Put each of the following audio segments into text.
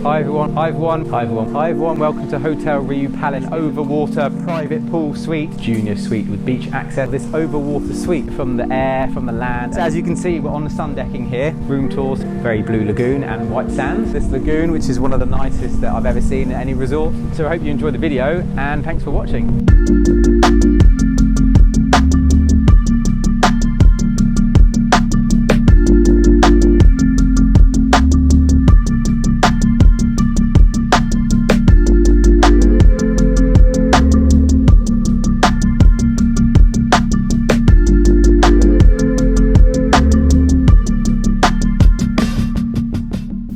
Hi everyone, hi everyone, hi everyone, hi everyone. Welcome to Hotel RIU Palace Overwater private pool suite, junior suite with beach access. This overwater suite from the air, from the land. So as you can see, we're on the sun decking here. Room tours, very blue lagoon and white sands. This lagoon, which is one of the nicest that I've ever seen at any resort. So I hope you enjoy the video and thanks for watching.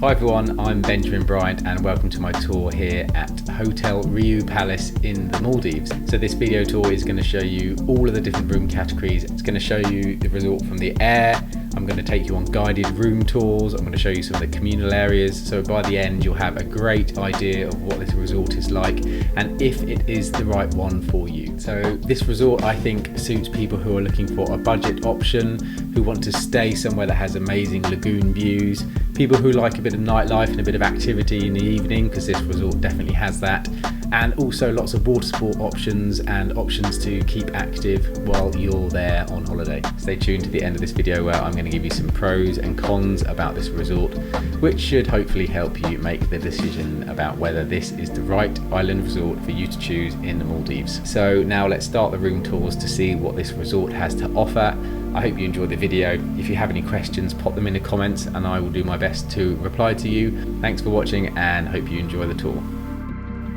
Hi everyone, I'm Benjamin Bryant and welcome to my tour here at Hotel RIU Palace in the Maldives. So this video tour is going to show you all of the different room categories. It's going to show you the resort from the air. I'm going to take you on guided room tours. I'm going to show you some of the communal areas. So by the end you'll have a great idea of what this resort is like and if it is the right one for you. So this resort I think suits people who are looking for a budget option, who want to stay somewhere that has amazing lagoon views, people who like a bit of nightlife and a bit of activity in the evening, because this resort definitely has that, and also lots of water sport options and options to keep active while you're there on holiday. Stay tuned to the end of this video where I'm going to give you some pros and cons about this resort, which should hopefully help you make the decision about whether this is the right island resort for you to choose in the Maldives. So now let's start the room tours to see what this resort has to offer. I hope you enjoyed the video. If you have any questions, pop them in the comments and I will do my best to reply to you. Thanks for watching and hope you enjoy the tour.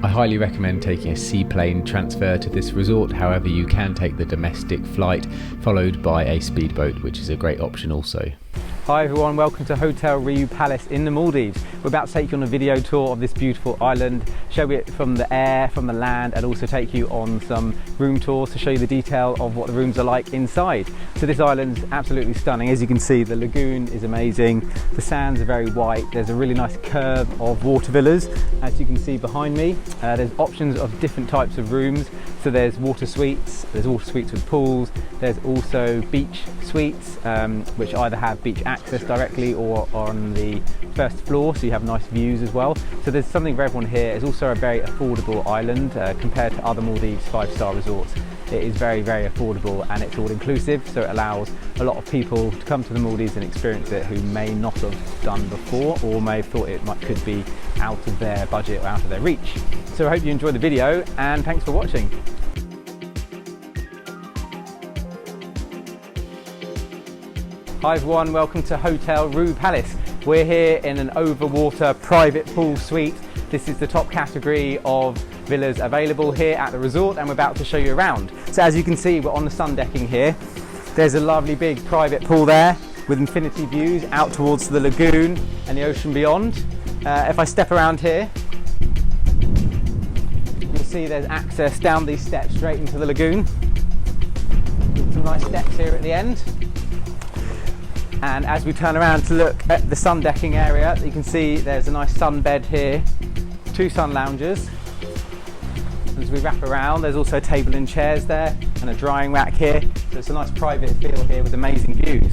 I highly recommend taking a seaplane transfer to this resort. However, you can take the domestic flight followed by a speedboat, which is a great option also. Hi everyone, welcome to Hotel RIU Palace in the Maldives. We're about to take you on a video tour of this beautiful island, show it from the air, from the land, and also take you on some room tours to show you the detail of what the rooms are like inside. So this island's absolutely stunning. As you can see, the lagoon is amazing. The sands are very white. There's a really nice curve of water villas. As you can see behind me, there's options of different types of rooms. So there's water suites with pools. There's also beach suites, which either have beach access directly or on the first floor, so you have nice views as well. So there's something for everyone here. It's also a very affordable island compared to other Maldives 5-star resorts. It is very, very affordable and it's all inclusive, so it allows a lot of people to come to the Maldives and experience it who may not have done before or may have thought it could be out of their budget or out of their reach. So I hope you enjoyed the video and thanks for watching. Hi everyone, welcome to Hotel RIU Palace. We're here in an overwater private pool suite. This is the top category of villas available here at the resort and we're about to show you around. So as you can see, we're on the sun decking here. There's a lovely big private pool there with infinity views out towards the lagoon and the ocean beyond. If I step around here, you'll see there's access down these steps straight into the lagoon. Some nice steps here at the end. And as we turn around to look at the sun decking area, you can see there's a nice sun bed here, 2 sun lounges. As we wrap around, there's also a table and chairs there and a drying rack here. So it's a nice private feel here with amazing views.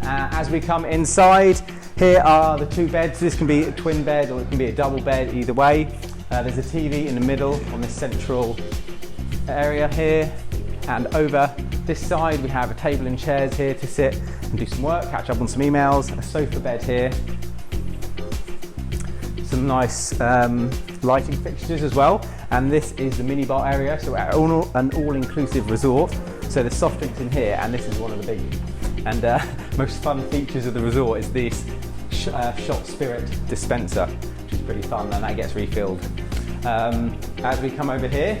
As we come inside, here are the 2 beds. This can be a twin bed or it can be a double bed, either way. There's a TV in the middle on this central area here. And over this side we have a table and chairs here to sit and do some work, catch up on some emails, a sofa bed here, some nice lighting fixtures as well, and this is the minibar area, so we're at an all-inclusive resort, so there's soft drinks in here, and this is one of the big and most fun features of the resort is this shot spirit dispenser, which is pretty fun, and that gets refilled. As we come over here,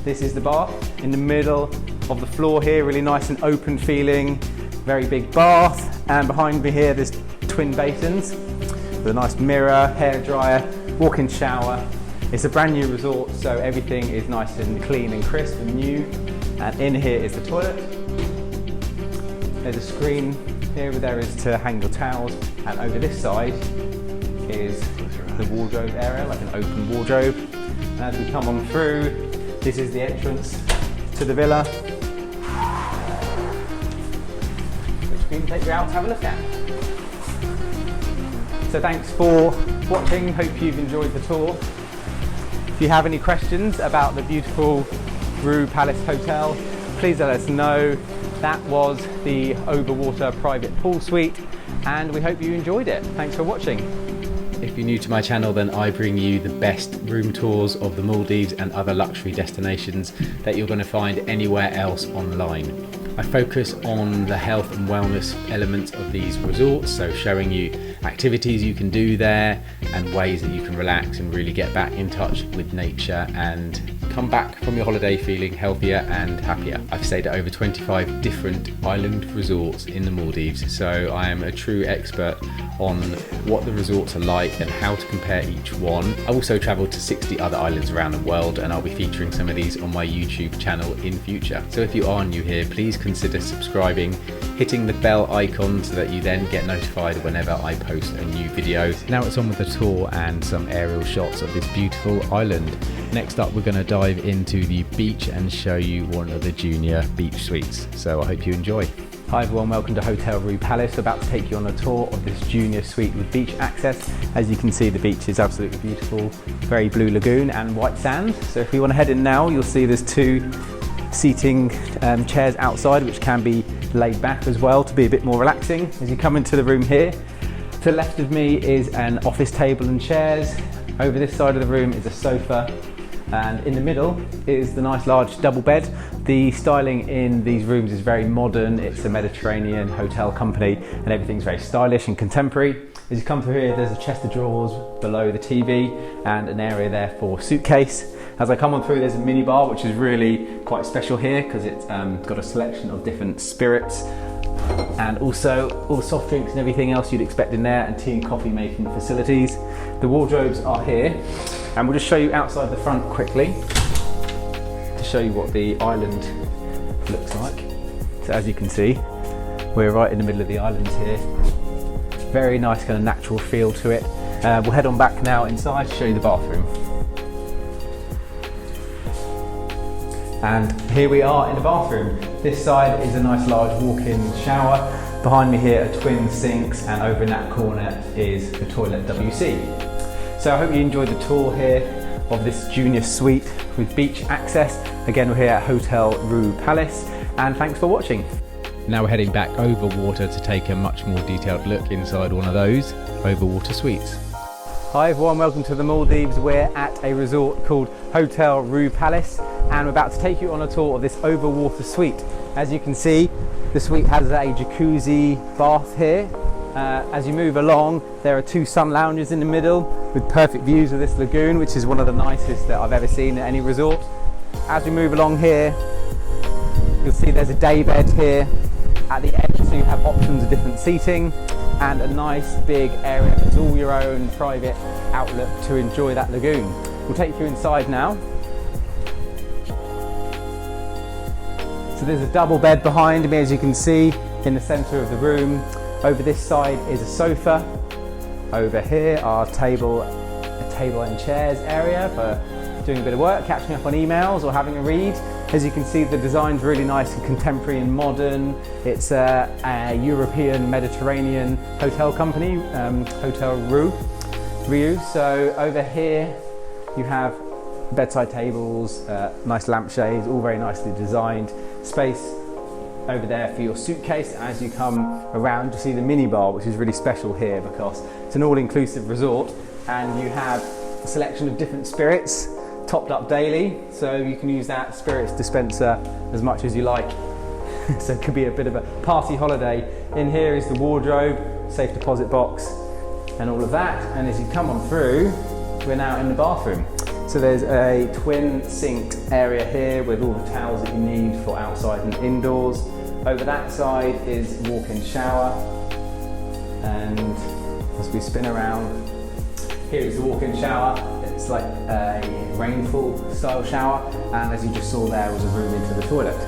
this is the bath in the middle of the floor here, really nice and open feeling, very big bath, and behind me here there's twin basins with a nice mirror, hair dryer, walk-in shower. It's a brand new resort, so everything is nice and clean and crisp and new, and in here is the toilet. There's a screen here where there is to hang your towels, and over this side is the wardrobe area, like an open wardrobe. And as we come on through, this is the entrance to the villa, which we can take you out to have a look at. So thanks for watching, hope you've enjoyed the tour. If you have any questions about the beautiful RIU Palace Hotel, please let us know. That was the Overwater private pool suite, and we hope you enjoyed it. Thanks for watching. If you're new to my channel, then I bring you the best room tours of the Maldives and other luxury destinations that you're going to find anywhere else online. I focus on the health and wellness elements of these resorts, so showing you activities you can do there and ways that you can relax and really get back in touch with nature and come back from your holiday feeling healthier and happier. I've stayed at over 25 different island resorts in the Maldives, so I am a true expert on what the resorts are like and how to compare each one. I've also travelled to 60 other islands around the world, and I'll be featuring some of these on my YouTube channel in future. So if you are new here, please consider subscribing, hitting the bell icon so that you then get notified whenever I post a new video. Now it's on with the tour and some aerial shots of this beautiful island. Next up, we're going to dive into the beach and show you one of the junior beach suites. So I hope you enjoy. Hi everyone, welcome to Hotel RIU Palace. We're about to take you on a tour of this junior suite with beach access. As you can see, the beach is absolutely beautiful, very blue lagoon and white sand. So if we want to head in now, you'll see there's two seating chairs outside, which can be laid back as well to be a bit more relaxing. As you come into the room here, to the left of me is an office table and chairs. Over this side of the room is a sofa, and in the middle is the nice large double bed. The styling in these rooms is very modern. It's a Mediterranean hotel company and everything's very stylish and contemporary. As you come through here, there's a chest of drawers below the TV and an area there for suitcase. As I come on through, there's a mini bar, which is really quite special here because it's got a selection of different spirits and also all soft drinks and everything else you'd expect in there, and tea and coffee making facilities. The wardrobes are here, and we'll just show you outside the front quickly to show you what the island looks like. So as you can see, we're right in the middle of the island here. Very nice kind of natural feel to it. We'll head on back now inside to show you the bathroom. And here we are in the bathroom. This side is a nice large walk-in shower. Behind me here are twin sinks, and over in that corner is the toilet WC. So I hope you enjoyed the tour here of this junior suite with beach access. Again, we're here at Hotel RIU Palace, and thanks for watching. Now we're heading back over water to take a much more detailed look inside one of those overwater suites. Hi everyone, welcome to the Maldives. We're at a resort called Hotel RIU Palace, and we're about to take you on a tour of this overwater suite. As you can see, the suite has a jacuzzi bath here. As you move along, there are two sun lounges in the middle with perfect views of this lagoon, which is one of the nicest that I've ever seen at any resort. As we move along here, you'll see there's a day bed here at the end, so you have options of different seating and a nice big area that's all your own private outlook to enjoy that lagoon. We'll take you inside now. So there's a double bed behind me, as you can see, in the center of the room. Over this side is a sofa. Over here are a table and chairs area for doing a bit of work, catching up on emails or having a read. As you can see, the design's really nice and contemporary and modern. It's a European Mediterranean hotel company, Hotel RIU. So over here you have bedside tables, nice lampshades, all very nicely designed. Space over there for your suitcase. As you come around, you see the mini bar, which is really special here because it's an all-inclusive resort, and you have a selection of different spirits topped up daily, so you can use that spirits dispenser as much as you like. So it could be a bit of a party holiday. In here is the wardrobe, safe deposit box and all of that, and as you come on through, we're now in the bathroom. So there's a twin sink area here with all the towels that you need for outside and indoors. Over that side is walk-in shower, and as we spin around, here is the walk-in shower. It's like a rainfall style shower, and as you just saw, there was a room into the toilet.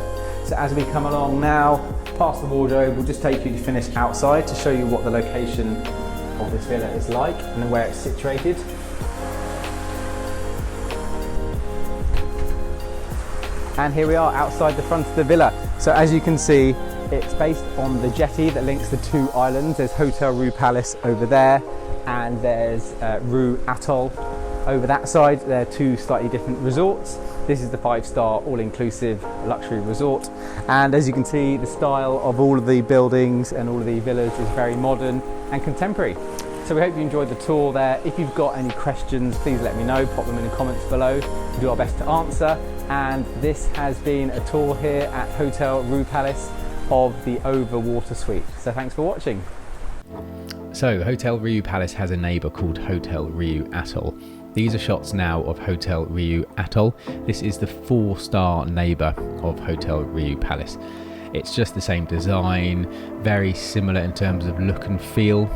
So as we come along now, past the wardrobe, we'll just take you to finish outside to show you what the location of this villa is like and where it's situated. And here we are outside the front of the villa. So as you can see, It's based on the jetty that links the two islands. There's Hotel RIU Palace over there, and there's RIU Atoll over that side. They're two slightly different resorts. This is the 5-star all-inclusive luxury resort, and as you can see, the style of all of the buildings and all of the villas is very modern and contemporary. So we hope you enjoyed the tour there. If you've got any questions, please let me know, pop them in the comments below. We'll do our best to answer. And this has been a tour here at Hotel RIU Palace of the Overwater Suite. So thanks for watching. So Hotel RIU Palace has a neighbour called Hotel RIU Atoll. These are shots now of Hotel RIU Atoll. This is the 4-star neighbour of Hotel RIU Palace. It's just the same design, very similar in terms of look and feel.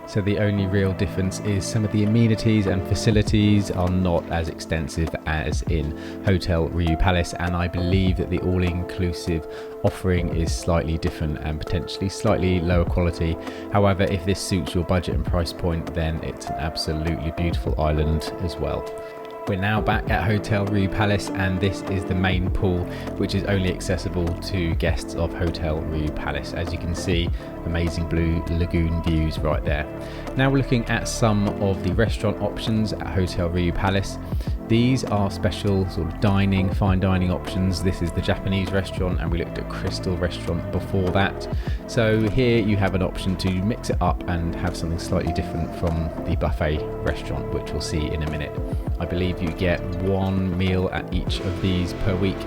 So the only real difference is some of the amenities and facilities are not as extensive as in Hotel RIU Palace, and I believe that the all-inclusive offering is slightly different and potentially slightly lower quality. However, if this suits your budget and price point, then it's an absolutely beautiful island as well. We're now back at Hotel RIU Palace, and this is the main pool, which is only accessible to guests of Hotel RIU Palace. As you can see, amazing blue lagoon views right there. Now we're looking at some of the restaurant options at Hotel RIU Palace. These are special sort of dining, fine dining options. This is the Japanese restaurant, and we looked at Crystal restaurant before that. So here you have an option to mix it up and have something slightly different from the buffet restaurant, which we'll see in a minute. I believe you get one meal at each of these per week.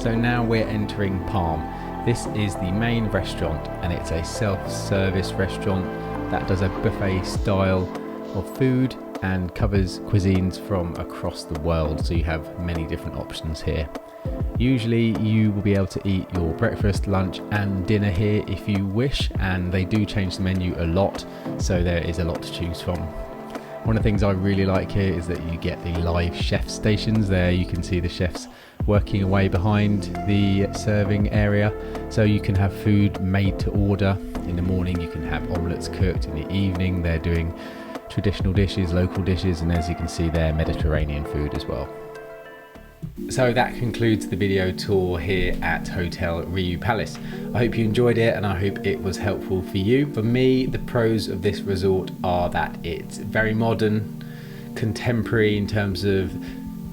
So now we're entering Palm. This is the main restaurant, and it's a self-service restaurant that does a buffet style of food and covers cuisines from across the world, so you have many different options here. Usually you will be able to eat your breakfast, lunch and dinner here if you wish, and they do change the menu a lot, so there is a lot to choose from. One of the things I really like here is that you get the live chef stations. There you can see the chefs working away behind the serving area, so you can have food made to order. In the morning you can have omelettes cooked, in the evening they're doing traditional dishes, local dishes, and as you can see there, Mediterranean food as well. So that concludes the video tour here at Hotel RIU Palace. I hope you enjoyed it, and I hope it was helpful for you. For me, the pros of this resort are that it's very modern, contemporary in terms of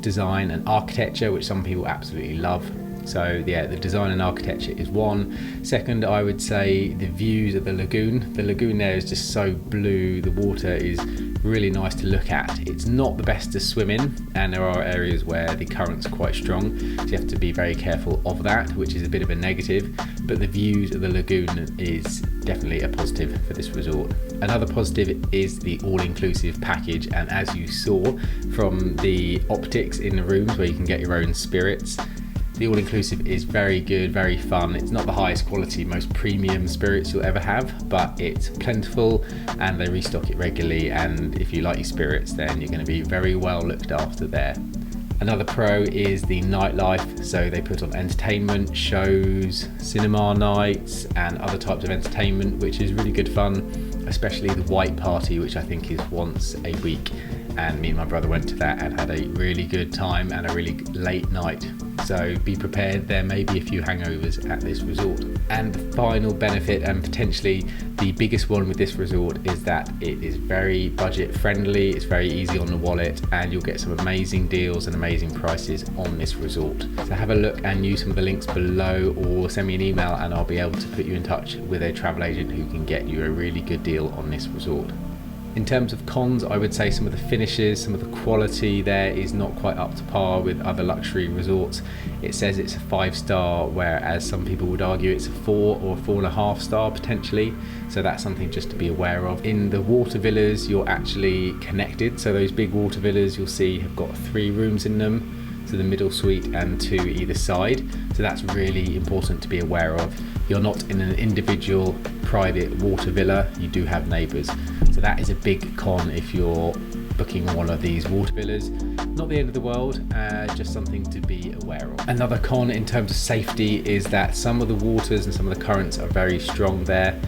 design and architecture, which some people absolutely love. So yeah, the design and architecture is one. Second, I would say the views of the lagoon. The lagoon there is just so blue. The water is really nice to look at. It's not the best to swim in, and there are areas where the current's quite strong, so you have to be very careful of that, which is a bit of a negative. But the views of the lagoon is definitely a positive for this resort. Another positive is the all-inclusive package, and as you saw from the optics in the rooms where you can get your own spirits, the all-inclusive is very good, very fun. It's not the highest quality, most premium spirits you'll ever have, but it's plentiful and they restock it regularly, and if you like your spirits, then you're going to be very well looked after there. Another pro is the nightlife, so they put on entertainment, shows, cinema nights and other types of entertainment, which is really good fun, especially the white party, which I think is once a week, and me and my brother went to that and had a really good time and a really late night. So be prepared, there may be a few hangovers at this resort. And the final benefit, and potentially the biggest one with this resort, is that it is very budget friendly, it's very easy on the wallet, and you'll get some amazing deals and amazing prices on this resort. So have a look and use some of the links below, or send me an email and I'll be able to put you in touch with a travel agent who can get you a really good deal on this resort. In terms of cons, I would say some of the finishes, some of the quality there is not quite up to par with other luxury resorts. It says it's a 5-star, whereas some people would argue it's a 4 or 4.5 star potentially. So that's something just to be aware of. In the water villas, you're actually connected. So those big water villas you'll see have got 3 rooms in them. So the middle suite and 2 either side. So that's really important to be aware of. You're not in an individual private water villa, you do have neighbours. So that is a big con if you're booking one of these water villas. Not the end of the world, just something to be aware of. Another con in terms of safety is that some of the waters and some of the currents are very strong there.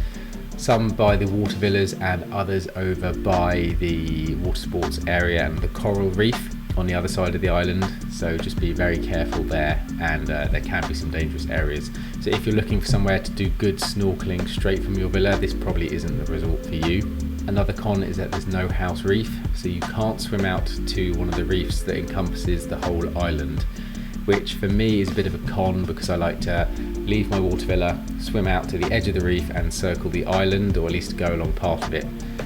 Some by the water villas and others over by the water sports area and the coral reef. on the other side of the island, so just be very careful there, and there can be some dangerous areas. So if you're looking for somewhere to do good snorkeling straight from your villa, this probably isn't the resort for you. Another con is that there's no house reef, so you can't swim out to one of the reefs that encompasses the whole island, which for me is a bit of a con because I like to leave my water villa, swim out to the edge of the reef and circle the island, or at least go along part of it.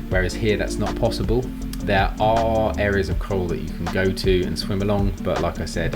Whereas here that's not possible. There are areas of coral that you can go to and swim along, but like I said,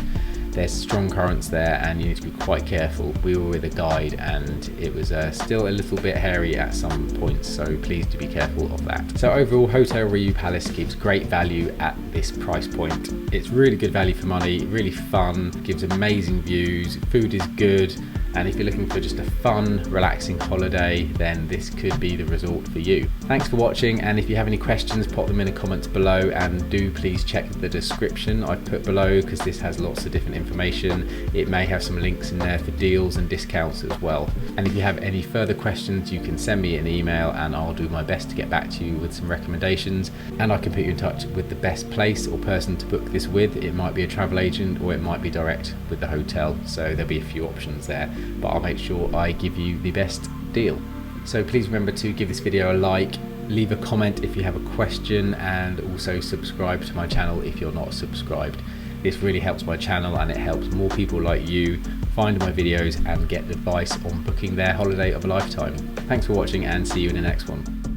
there's strong currents there and you need to be quite careful. We were with a guide and it was still a little bit hairy at some points, so please do be careful of that. So overall, Hotel RIU Palace keeps great value at this price point. It's really good value for money, really fun, gives amazing views, food is good, and if you're looking for just a fun, relaxing holiday, then this could be the resort for you. Thanks for watching, and if you have any questions, pop them in the comments below, and do please check the description I've put below because this has lots of different information. It may have some links in there for deals and discounts as well. And if you have any further questions, you can send me an email and I'll do my best to get back to you with some recommendations, and I can put you in touch with the best place or person to book this with. It might be a travel agent or it might be direct with the hotel, so there'll be a few options there, but I'll make sure I give you the best deal. So please remember to give this video a like, leave a comment if you have a question, and also subscribe to my channel if you're not subscribed. This really helps my channel and it helps more people like you find my videos and get advice on booking their holiday of a lifetime. Thanks for watching and see you in the next one.